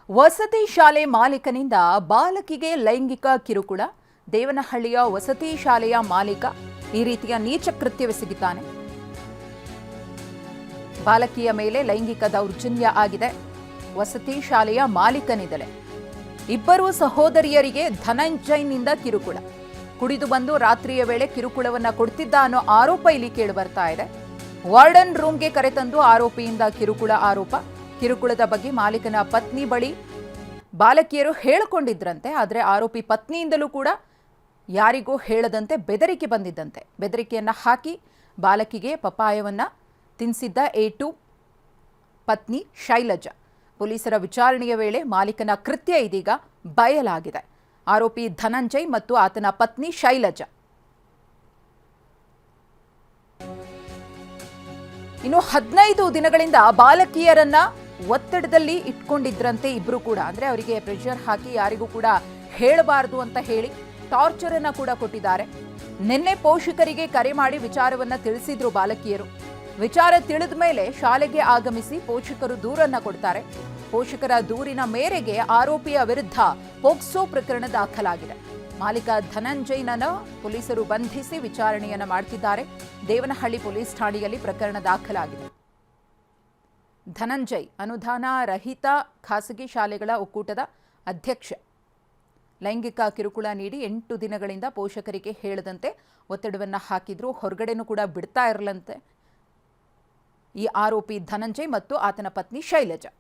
ವಸತಿ ಶಾಲೆ ಮಾಲೀಕನಿಂದ ಬಾಲಕಿಗೆ ಲೈಂಗಿಕ ಕಿರುಕುಳ. ದೇವನಹಳ್ಳಿಯ ವಸತಿ ಶಾಲೆಯ ಮಾಲೀಕ ಈ ರೀತಿಯ ನೀಚ ಕೃತ್ಯವೆಸಗಿದ್ದಾನೆ. ಬಾಲಕಿಯ ಮೇಲೆ ಲೈಂಗಿಕ ದೌರ್ಜನ್ಯ ಆಗಿದೆ. ವಸತಿ ಶಾಲೆಯ ಮಾಲೀಕನಿಂದಲೇ ಇಬ್ಬರು ಸಹೋದರಿಯರಿಗೆ ಧನಂಜಯ್ನಿಂದ ಕಿರುಕುಳ. ಕುಡಿದು ಬಂದು ರಾತ್ರಿಯ ವೇಳೆ ಕಿರುಕುಳವನ್ನ ಕೊಡ್ತಿದ್ದ ಅನ್ನೋ ಆರೋಪ ಇಲ್ಲಿ ಕೇಳಿಬರ್ತಾ ಇದೆ. ವಾರ್ಡನ್ ರೂಮ್ಗೆ ಕರೆತಂದು ಆರೋಪಿಯಿಂದ ಕಿರುಕುಳ ಆರೋಪ. ಕಿರುಕುಳದ ಬಗ್ಗೆ ಮಾಲೀಕನ ಪತ್ನಿ ಬಳಿ ಬಾಲಕಿಯರು ಹೇಳಿಕೊಂಡಿದ್ರಂತೆ. ಆದರೆ ಆರೋಪಿ ಪತ್ನಿಯಿಂದಲೂ ಕೂಡ ಯಾರಿಗೂ ಹೇಳದಂತೆ ಬೆದರಿಕೆ ಬಂದಿದ್ದಂತೆ. ಬೆದರಿಕೆಯನ್ನ ಹಾಕಿ ಬಾಲಕಿಗೆ ಪಪಾಯವನ್ನ ತಿನ್ನಿಸಿದ್ದ A2 ಪತ್ನಿ ಶೈಲಜಾ. ಪೊಲೀಸರ ವಿಚಾರಣೆಯ ವೇಳೆ ಮಾಲೀಕನ ಕೃತ್ಯ ಇದೀಗ ಬಯಲಾಗಿದೆ. ಆರೋಪಿ ಧನಂಜಯ್ ಮತ್ತು ಆತನ ಪತ್ನಿ ಶೈಲಜಾ. ಇನ್ನು 15 ದಿನಗಳಿಂದ ಬಾಲಕಿಯರನ್ನ ಒತ್ತಡದಲ್ಲಿ ಇಟ್ಕೊಂಡಿದ್ರಂತೆ ಇಬ್ರು ಕೂಡ. ಅಂದ್ರೆ ಅವರಿಗೆ ಪ್ರೆಷರ್ ಹಾಕಿ ಯಾರಿಗೂ ಕೂಡ ಹೇಳಬಾರದು ಅಂತ ಹೇಳಿ ಟಾರ್ಚರ್ ಅನ್ನ ಕೂಡ ಕೊಟ್ಟಿದ್ದಾರೆ. ನಿನ್ನೆ ಪೋಷಕರಿಗೆ ಕರೆ ಮಾಡಿ ವಿಚಾರವನ್ನ ತಿಳಿಸಿದ್ರು ಬಾಲಕಿಯರು. ವಿಚಾರ ತಿಳಿದ ಮೇಲೆ ಶಾಲೆಗೆ ಆಗಮಿಸಿ ಪೋಷಕರು ದೂರನ್ನ ಕೊಡ್ತಾರೆ. ಪೋಷಕರ ದೂರಿನ ಮೇರೆಗೆ ಆರೋಪಿಯ ವಿರುದ್ಧ ಪೋಕ್ಸೋ ಪ್ರಕರಣ ದಾಖಲಾಗಿದೆ. ಮಾಲೀಕ ಧನಂಜಯ್ನನ್ನು ಪೊಲೀಸರು ಬಂಧಿಸಿ ವಿಚಾರಣೆಯನ್ನ ಮಾಡ್ತಿದ್ದಾರೆ. ದೇವನಹಳ್ಳಿ ಪೊಲೀಸ್ ಠಾಣೆಯಲ್ಲಿ ಪ್ರಕರಣ ದಾಖಲಾಗಿದೆ. ಧನಂಜಯ್ ಅನುದಾನ ರಹಿತ ಖಾಸಗಿ ಶಾಲೆಗಳ ಒಕ್ಕೂಟದ ಅಧ್ಯಕ್ಷ. ಲೈಂಗಿಕ ಕಿರುಕುಳ ನೀಡಿ 8 ದಿನಗಳಿಂದ ಪೋಷಕರಿಗೆ ಹೇಳದಂತೆ ಒತ್ತಡವನ್ನು ಹಾಕಿದ್ರು. ಹೊರಗಡೆನೂ ಕೂಡ ಬಿಡ್ತಾ ಇರಲಂತೆ ಈ ಆರೋಪಿ ಧನಂಜಯ್ ಮತ್ತು ಆತನ ಪತ್ನಿ ಶೈಲಜಾ.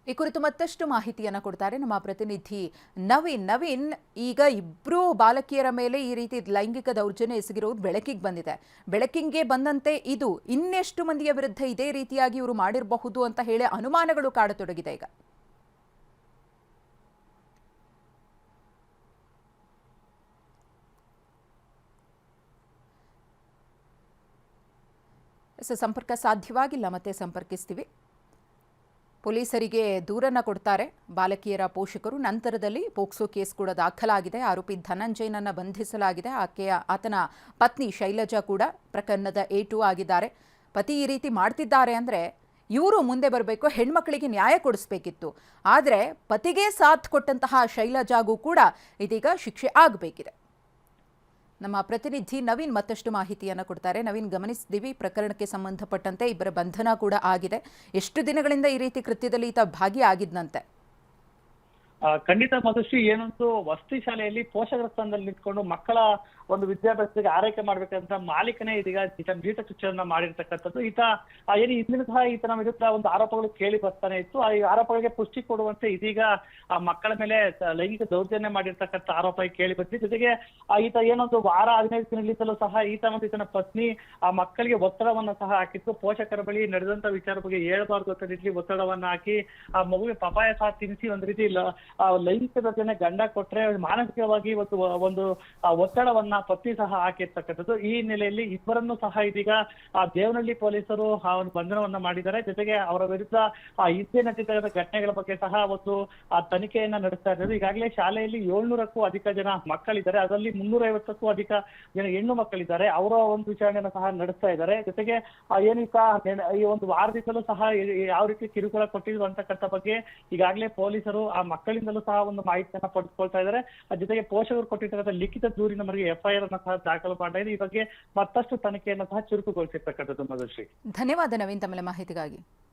ಈ ಕುರಿತು ಮತ್ತಷ್ಟು ಮಾಹಿತಿಯನ್ನು ಕೊಡ್ತಾರೆ ನಮ್ಮ ಪ್ರತಿನಿಧಿ ನವೀನ್. ನವೀನ್, ಈಗ ಇಬ್ಬರು ಬಾಲಕಿಯರ ಮೇಲೆ ಈ ರೀತಿ ಲೈಂಗಿಕ ದೌರ್ಜನ್ಯ ಎಸಗಿರುವುದು ಬೆಳಕಿಗೆ ಬಂದಿದೆ. ಬೆಳಕಿಗೆ ಬಂದಂತೆ ಇದು ಇನ್ನೆಷ್ಟು ಮಂದಿಯ ವಿರುದ್ಧ ಇದೇ ರೀತಿಯಾಗಿ ಇವರು ಮಾಡಿರಬಹುದು ಅಂತ ಹೇಳಿ ಅನುಮಾನಗಳು ಕಾಡತೊಡಗಿದೆ ಈಗ. ಸಂಪರ್ಕ ಸಾಧ್ಯವಾಗಿಲ್ಲ, ಮತ್ತೆ ಸಂಪರ್ಕಿಸ್ತೀವಿ. ಪೊಲೀಸರಿಗೆ ದೂರನ್ನ ಕೊಡ್ತಾರೆ ಬಾಲಕಿಯರ ಪೋಷಕರು. ನಂತರದಲ್ಲಿ ಪೋಕ್ಸೋ ಕೇಸ್ ಕೂಡ ದಾಖಲಾಗಿದೆ. ಆರೋಪಿ ಧನಂಜಯ್ನನ್ನ ಬಂಧಿಸಲಾಗಿದೆ. ಆತನ ಪತ್ನಿ ಶೈಲಜಾ ಕೂಡ ಪ್ರಕರಣದ A2 ಆಗಿದ್ದಾರೆ. ಪತಿ ಈ ರೀತಿ ಮಾಡ್ತಿದ್ದಾರೆ ಅಂದರೆ ಇವರು ಮುಂದೆ ಬರಬೇಕು, ಹೆಣ್ಮಕ್ಳಿಗೆ ನ್ಯಾಯ ಕೊಡಿಸ್ಬೇಕಿತ್ತು. ಆದರೆ ಪತಿಗೆ ಸಾಥ್ ಕೊಟ್ಟಂತಹ ಶೈಲಜಾಗೂ ಕೂಡ ಇದೀಗ ಶಿಕ್ಷೆ ಆಗಬೇಕಿದೆ. ನಮ್ಮ ಪ್ರತಿನಿಧಿ ನವೀನ್ ಮತ್ತಷ್ಟು ಮಾಹಿತಿಯನ್ನು ಕೊಡ್ತಾರೆ. ನವೀನ್, ಗಮನಿಸಿದ್ದೀವಿ ಪ್ರಕರಣಕ್ಕೆ ಸಂಬಂಧಪಟ್ಟಂತೆ ಇಬ್ಬರ ಬಂಧನ ಕೂಡ ಆಗಿದೆ. ಎಷ್ಟು ದಿನಗಳಿಂದ ಈ ರೀತಿ ಕೃತ್ಯದಲ್ಲಿ ಈತ ಭಾಗಿಯಾಗಿದ್ದಂತೆ? ಖಂಡಿತ ಮಧುಶ್ರೀ, ಏನಂತೂ ವಸತಿ ಶಾಲೆಯಲ್ಲಿ ಪೋಷಕರ ಸ್ಥಾನದಲ್ಲಿ ನಿಂತ್ಕೊಂಡು ಮಕ್ಕಳ ಒಂದು ವಿದ್ಯಾಭ್ಯಾಸಕ್ಕೆ ಆರೈಕೆ ಮಾಡ್ಬೇಕಂತ ಮಾಲೀಕನೇ ಇದೀಗ ನೀಟ ಚುಚ್ಚನ್ನ ಮಾಡಿರ್ತಕ್ಕಂಥದ್ದು. ಏನು ಹಿಂದಿನ ಸಹ ಈತನ ವಿರುದ್ಧ ಒಂದು ಆರೋಪಗಳು ಕೇಳಿ ಬರ್ತಾನೆ ಇತ್ತು. ಆ ಆರೋಪಗಳಿಗೆ ಪುಷ್ಟಿ ಕೊಡುವಂತೆ ಇದೀಗ ಆ ಮಕ್ಕಳ ಮೇಲೆ ಲೈಂಗಿಕ ದೌರ್ಜನ್ಯ ಮಾಡಿರ್ತಕ್ಕಂಥ ಆರೋಪ ಕೇಳಿ ಬರ್ತಿದೆ. ಜೊತೆಗೆ ಈತ ಏನೊಂದು ವಾರ 15 ದಿನಗಳಿಂದಲೂ ಸಹ ಈತನ ಪತ್ನಿ ಆ ಮಕ್ಕಳಿಗೆ ಒತ್ತಡವನ್ನ ಸಹ ಹಾಕಿತ್ತು. ಪೋಷಕರ ಬಳಿ ನಡೆದಂತ ವಿಚಾರ ಬಗ್ಗೆ ಹೇಳ್ಬಾರ್ದು ಅಂತ ನಿಟ್ಟಿನಲ್ಲಿ ಒತ್ತಡವನ್ನ ಹಾಕಿ ಆ ಮಗುವಿಗೆ ಪಪಾಯ ಸಹ ತಿನ್ನಿಸಿ ಒಂದು ರೀತಿ ಲೈಂಗಿಕ ದೌರ್ಜನ್ಯ ಗಂಡ ಕೊಟ್ರೆ ಮಾನಸಿಕವಾಗಿ ಒಂದು ಒತ್ತಡವನ್ನ ಪತ್ನಿ ಸಹ ಹಾಕಿರ್ತಕ್ಕಂಥದ್ದು. ಈ ಹಿನ್ನೆಲೆಯಲ್ಲಿ ಇಬ್ಬರನ್ನು ಸಹ ಇದೀಗ ದೇವನಹಳ್ಳಿ ಪೊಲೀಸರು ಬಂಧನವನ್ನ ಮಾಡಿದ್ದಾರೆ. ಜೊತೆಗೆ ಅವರ ವಿರುದ್ಧ ಹಿಂದೆ ನಡೆದಿದ್ದ ಘಟನೆಗಳ ಬಗ್ಗೆ ಸಹ ಒಂದು ತನಿಖೆಯನ್ನ ನಡೆಸ್ತಾ ಇದ್ದಾರೆ. ಈಗಾಗಲೇ ಶಾಲೆಯಲ್ಲಿ 700ಕ್ಕೂ ಅಧಿಕ ಜನ ಮಕ್ಕಳಿದ್ದಾರೆ. ಅದರಲ್ಲಿ 350ಕ್ಕೂ ಅಧಿಕ ಜನ ಹೆಣ್ಣು ಮಕ್ಕಳಿದ್ದಾರೆ. ಅವರ ಒಂದು ವಿಚಾರಣೆಯನ್ನು ಸಹ ನಡೆಸ್ತಾ ಇದ್ದಾರೆ. ಜೊತೆಗೆ ಈ ಒಂದು ವಾರದಿಂದಲೂ ಸಹ ಯಾವ ರೀತಿ ಕಿರುಕುಳ ಕೊಟ್ಟಿದ್ರು ಅಂತಕ್ಕಂಥ ಬಗ್ಗೆ ಈಗಾಗಲೇ ಪೊಲೀಸರು ಆ ಮಕ್ಕಳಿಂದಲೂ ಸಹ ಒಂದು ಮಾಹಿತಿಯನ್ನ ಪಡೆದುಕೊಳ್ತಾ ಇದ್ದಾರೆ. ಜೊತೆಗೆ ಪೋಷಕರು ಕೊಟ್ಟಿರ್ತಕ್ಕಂಥ ಲಿಖಿತ ದೂರಿನ ಮೇರೆಗೆ FIR ಅನ್ನು ಸಹ ದಾಖಲು ಮಾಡಿದೆ. ಈ ಬಗ್ಗೆ ಮತ್ತಷ್ಟು ತನಿಖೆಯನ್ನು ಸಹ ಚುರುಕುಗೊಳಿಸಿರ್ತಕ್ಕಂಥದ್ದು. ಮಧುಶ್ರೀ, ಧನ್ಯವಾದ ನವೀನ್ ತಮ್ಮ ಮಾಹಿತಿಗಾಗಿ.